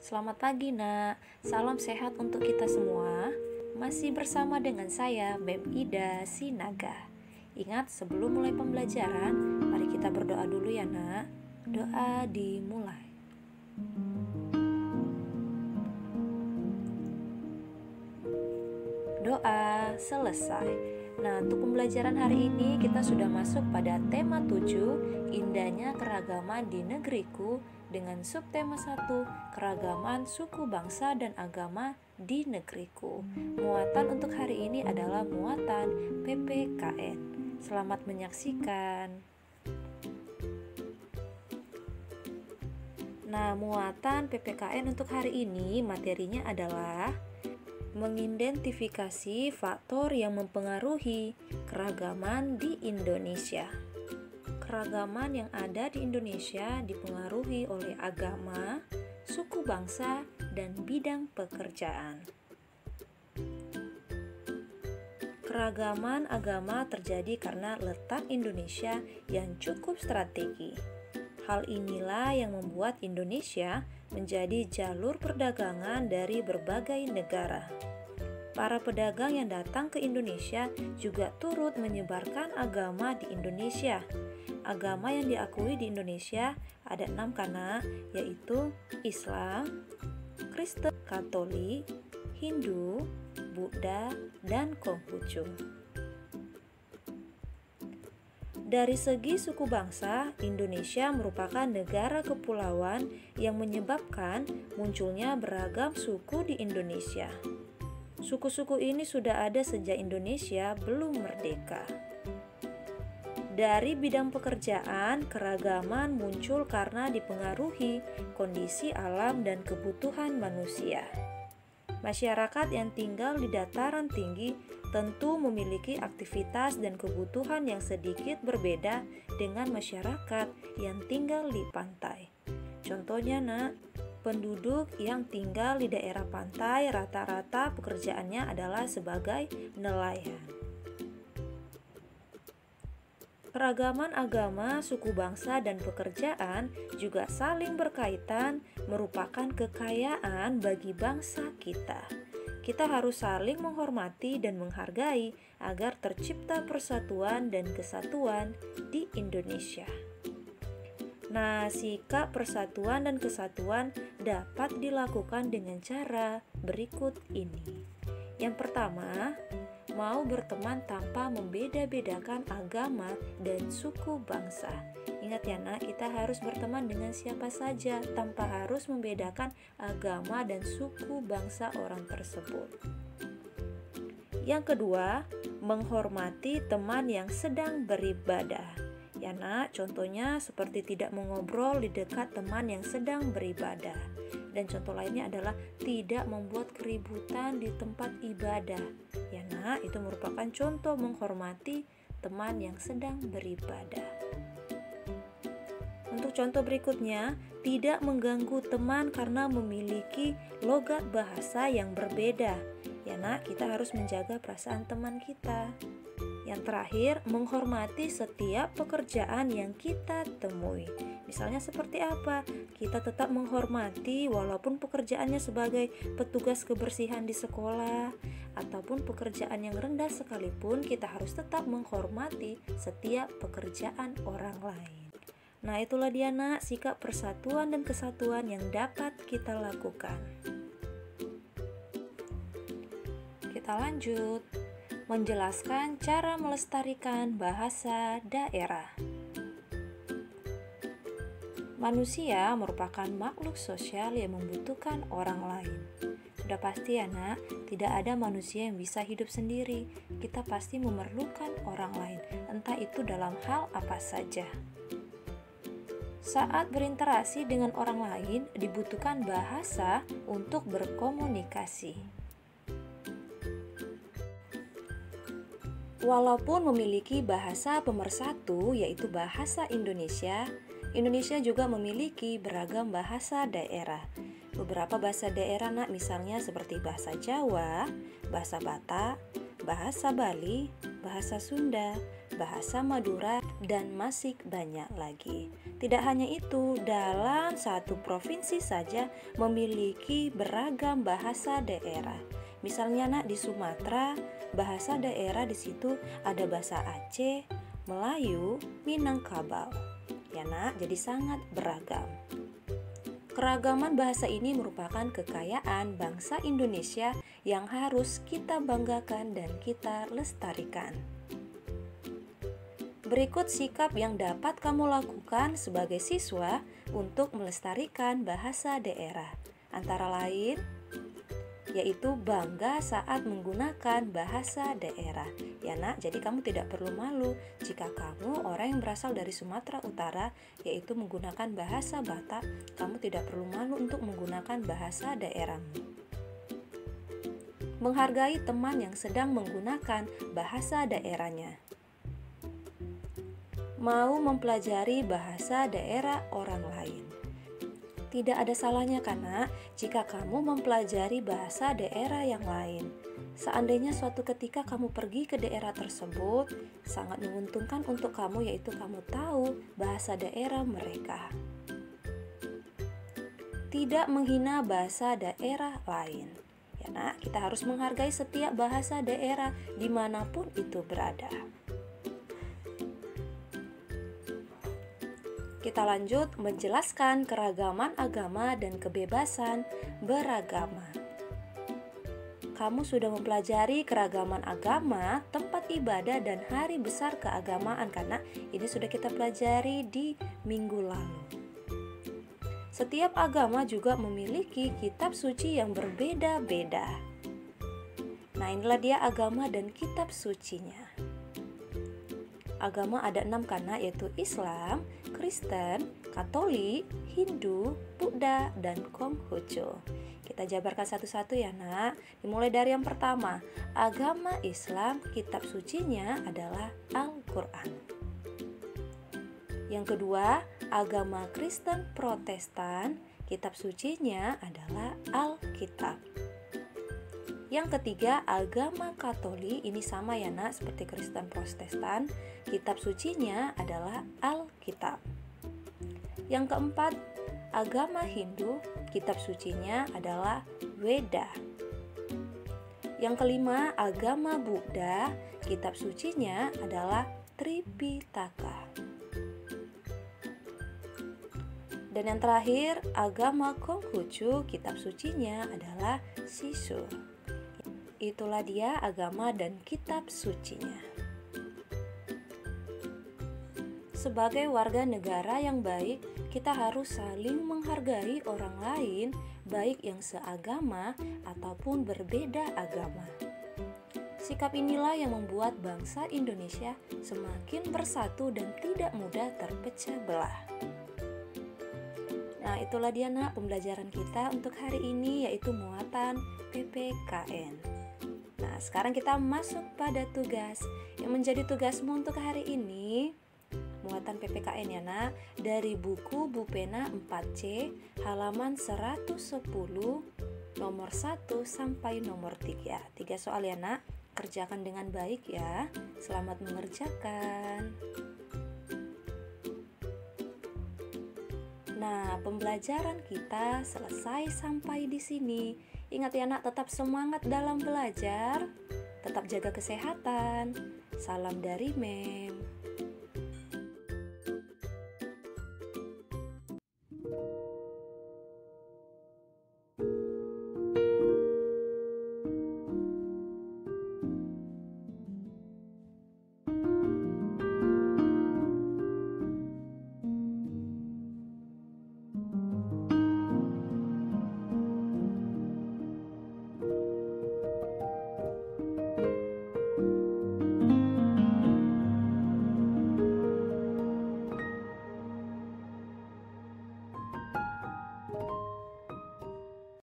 Selamat pagi nak, salam sehat untuk kita semua. Masih bersama dengan saya Beb Ida Sinaga. Ingat sebelum mulai pembelajaran, mari kita berdoa dulu ya nak. Doa dimulai. Doa selesai. Nah, untuk pembelajaran hari ini kita sudah masuk pada tema 7, indahnya keragaman di negeriku, dengan subtema 1, keragaman suku bangsa dan agama di negeriku. Muatan untuk hari ini adalah muatan PPKN. Selamat menyaksikan. Nah, muatan PPKN untuk hari ini materinya adalah mengidentifikasi faktor yang mempengaruhi keragaman di Indonesia. Keragaman yang ada di Indonesia dipengaruhi oleh agama, suku bangsa, dan bidang pekerjaan. Keragaman agama terjadi karena letak Indonesia yang cukup strategi. Hal inilah yang membuat Indonesia menjadi jalur perdagangan dari berbagai negara. Para pedagang yang datang ke Indonesia juga turut menyebarkan agama di Indonesia. Agama yang diakui di Indonesia ada 6 kana, yaitu Islam, Kristen, Katolik, Hindu, Buddha, dan Konghucu. Dari segi suku bangsa, Indonesia merupakan negara kepulauan yang menyebabkan munculnya beragam suku di Indonesia. Suku-suku ini sudah ada sejak Indonesia belum merdeka. Dari bidang pekerjaan, keragaman muncul karena dipengaruhi kondisi alam dan kebutuhan manusia. Masyarakat yang tinggal di dataran tinggi tentu memiliki aktivitas dan kebutuhan yang sedikit berbeda dengan masyarakat yang tinggal di pantai. Contohnya nak, penduduk yang tinggal di daerah pantai rata-rata pekerjaannya adalah sebagai nelayan. Keragaman agama, suku bangsa, dan pekerjaan juga saling berkaitan, merupakan kekayaan bagi bangsa kita. Kita harus saling menghormati dan menghargai agar tercipta persatuan dan kesatuan di Indonesia. Nah, sikap persatuan dan kesatuan dapat dilakukan dengan cara berikut ini. Yang pertama, mau berteman tanpa membeda-bedakan agama dan suku bangsa. Ingat ya nak, kita harus berteman dengan siapa saja tanpa harus membedakan agama dan suku bangsa orang tersebut. Yang kedua, menghormati teman yang sedang beribadah. Ya nak, contohnya seperti tidak mengobrol di dekat teman yang sedang beribadah. Dan contoh lainnya adalah tidak membuat keributan di tempat ibadah. Ya nak, itu merupakan contoh menghormati teman yang sedang beribadah. Untuk contoh berikutnya, tidak mengganggu teman karena memiliki logat bahasa yang berbeda. Ya nak, kita harus menjaga perasaan teman kita. Yang terakhir, menghormati setiap pekerjaan yang kita temui. Misalnya seperti apa? Kita tetap menghormati walaupun pekerjaannya sebagai petugas kebersihan di sekolah ataupun pekerjaan yang rendah sekalipun, kita harus tetap menghormati setiap pekerjaan orang lain. Nah, itulah dia nak, sikap persatuan dan kesatuan yang dapat kita lakukan. Kita lanjut. Menjelaskan cara melestarikan bahasa daerah. Manusia merupakan makhluk sosial yang membutuhkan orang lain. Sudah pasti ya nak, tidak ada manusia yang bisa hidup sendiri. Kita pasti memerlukan orang lain, entah itu dalam hal apa saja. Saat berinteraksi dengan orang lain, dibutuhkan bahasa untuk berkomunikasi. Walaupun memiliki bahasa pemersatu, yaitu bahasa Indonesia, Indonesia juga memiliki beragam bahasa daerah. Beberapa bahasa daerah nak, misalnya seperti bahasa Jawa, bahasa Batak, bahasa Bali, bahasa Sunda, bahasa Madura, dan masih banyak lagi. Tidak hanya itu, dalam satu provinsi saja memiliki beragam bahasa daerah. Misalnya nak di Sumatera, bahasa daerah di situ ada bahasa Aceh, Melayu, Minangkabau. Ya nak, jadi sangat beragam. Keragaman bahasa ini merupakan kekayaan bangsa Indonesia yang harus kita banggakan dan kita lestarikan. Berikut sikap yang dapat kamu lakukan sebagai siswa untuk melestarikan bahasa daerah. Antara lain, yaitu bangga saat menggunakan bahasa daerah. Ya nak, jadi kamu tidak perlu malu jika kamu orang yang berasal dari Sumatera Utara, yaitu menggunakan bahasa Batak, kamu tidak perlu malu untuk menggunakan bahasa daerahmu. Menghargai teman yang sedang menggunakan bahasa daerahnya. Mau mempelajari bahasa daerah orang lain. Tidak ada salahnya karena jika kamu mempelajari bahasa daerah yang lain. Seandainya suatu ketika kamu pergi ke daerah tersebut, sangat menguntungkan untuk kamu yaitu kamu tahu bahasa daerah mereka. Tidak menghina bahasa daerah lain. Ya nak, kita harus menghargai setiap bahasa daerah dimanapun itu berada. Kita lanjut menjelaskan keragaman agama dan kebebasan beragama. Kamu sudah mempelajari keragaman agama, tempat ibadah, dan hari besar keagamaan karena ini sudah kita pelajari di minggu lalu. Setiap agama juga memiliki kitab suci yang berbeda-beda. Nah, inilah dia agama dan kitab sucinya. Agama ada 6 karena yaitu Islam, Kristen, Katolik, Hindu, Buddha, dan Konghucu. Kita jabarkan satu-satu ya nak. Dimulai dari yang pertama, agama Islam, kitab sucinya adalah Al-Quran. Yang kedua, agama Kristen Protestan, kitab sucinya adalah Alkitab. Yang ketiga, agama Katolik, ini sama ya nak seperti Kristen Protestan, kitab sucinya adalah Alkitab. Yang keempat, agama Hindu, kitab sucinya adalah Weda. Yang kelima, agama Buddha, kitab sucinya adalah Tripitaka. Dan yang terakhir, agama Konghucu, kitab sucinya adalah Sisu. Itulah dia agama dan kitab sucinya. Sebagai warga negara yang baik, kita harus saling menghargai orang lain, baik yang seagama ataupun berbeda agama. Sikap inilah yang membuat bangsa Indonesia semakin bersatu dan tidak mudah terpecah belah. Nah, itulah dia nak pembelajaran kita untuk hari ini, yaitu muatan PPKN. Nah, sekarang kita masuk pada tugas. Yang menjadi tugasmu untuk hari ini, muatan PPKN ya nak, dari buku Bupena 4C halaman 110 nomor 1 sampai nomor 3. 3 soal ya nak, kerjakan dengan baik ya. Selamat mengerjakan. Nah, pembelajaran kita selesai sampai di sini. Ingat ya nak, tetap semangat dalam belajar, tetap jaga kesehatan. Salam dari Mem.